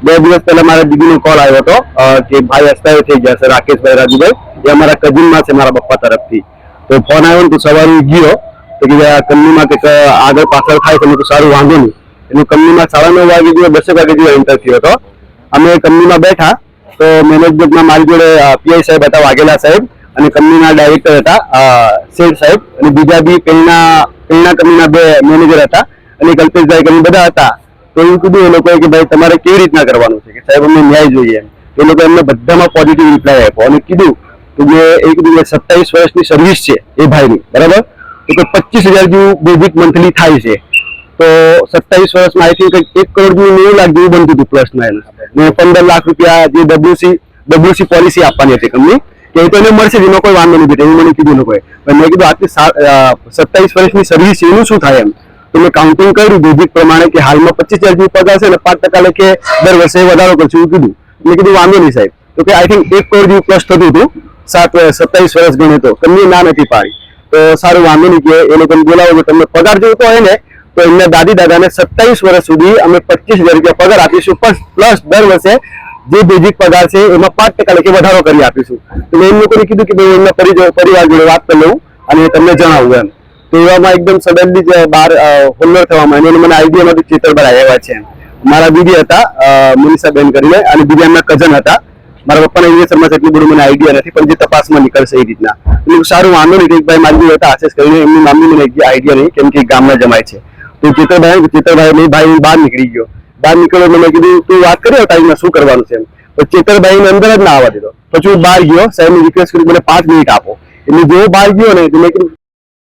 2 દિવસ પહેલા મારા દીદીનો કોલ આવ્યો હતો કે ભાઈ એક્સપાયર થઈ ગયા છે રાકેશભાઈ રાજુભાઈ, એ અમારા કઝિનમાં છે મારા પપ્પા તરફથી. તો ફોન આવ્યો ને તો સવારે ગયો તો કે કંપનીમાં કંઈક આગળ પાછળ થાય છે. તો સારું, વાંધો નહીં. એનું કંપનીમાં 9:30 વાગે જેવો 10 વાગે જેવો એન્ટર થયો હતો. અમે કંપનીમાં બેઠા તો મેનેજમેન્ટમાં મારી જોડે પીઆઈ સાહેબ હતા, વાઘેલા સાહેબ, અને કંપનીના ડાયરેક્ટર હતા શેઠ સાહેબ, અને બીજા બી પેલના કંપનીના 2 મેનેજર હતા, અને કલ્પેશભાઈ કરીને બધા હતા. તો એવું કીધું એ લોકોએ કે ભાઈ તમારે કેવી રીતના કરવાનું છે, કે સાહેબ અમને ન્યાય જોઈએ. એ લોકો એમને બધામાં પોઝિટિવ રિપ્લાય આપ્યો અને કીધું કે જે 27 વર્ષની સર્વિસ છે એ ભાઈની, બરાબર, તો 25,000 જેવું બેઝિક મંથલી થાય છે. તો 27 વર્ષમાં આઈ થિંક 1 કરોડ જેવું 90 લાખ જેવું બનતું હતું પ્લસમાં એને, ને 15 લાખ રૂપિયા જે ડબ્લ્યુસી પોલિસી આપવાની હતી કંપની, કે એ તો એને મળશે, એનો કોઈ વાંધો નહીં. એવું મને કીધું લોકોએ. પણ મેં કીધું આટલી 27 વર્ષની સર્વિસ એનું શું થાય એમ. તો મેં કાઉન્ટિંગ કર્યું બેઝિક પ્રમાણે કે હાલમાં 25,000 જેવું પગાર છે અને 5% લેખે દર વર્ષે વધારો કરશું એવું કીધું. મેં કીધું વાંધો નહીં સાહેબ. તો કે આઈ થિંક 1 કરોડ જેવું પ્લસ થતું હતું 27 વર્ષ ગણે તો. કંપની ના નથી પાડી. તો સારું, વાંધો નહીં, કે એ લોકોને બોલાવો, તમને પગાર જોઈતો હોય ને તો એમના દાદી દાદાને 27 વર્ષ સુધી અમે 25,000 રૂપિયા પગાર આપીશું, પ્લસ દર વર્ષે જે બેઝિક પગાર છે એમાં 5% લેખે વધારો કરી આપીશું. તો મેં એમ લોકોને કીધું કે ભાઈ એમના પરિવાર જોડે વાત કરી લઉં અને તમને જણાવું એમ. તો એવામાં એકદમ સડનલી જ બહાર હોલ્લર થવામાં એને મને આઈડિયા માંથી ચેતરભાઈ આવ્યા છે. મારા દીદી હતા મનીષાબેન કરીને, અને બીજા એમના કઝન હતા. મારા પપ્પાના ઇન્વેસ્ટરમાં એટલું બધું મને આઈડિયા નથી, પણ જે તપાસમાં નીકળશે એ રીતના. એટલે સારું, વાંધો નહીં. ભાઈ મારી જોડે હતા આશેષ કરીને, એમનું નામની મને આઈડિયા નહીં, કેમ કે ગામના જમાય છે. તો ચેતરભાઈ નહીં, ભાઈ બહાર નીકળી ગયો. બહાર નીકળ્યો, મને કીધું તું વાત કર્યો તારીમાં શું કરવાનું છે એમ. તો ચેતરભાઈને અંદર જ ના આવવા દીધો. પછી હું બહાર ગયો, સાહેબની રિક્વેસ્ટ કરી મને 5 મિનિટ આપો. એટલે જેવો બહાર ગયો ને, મેં કીધું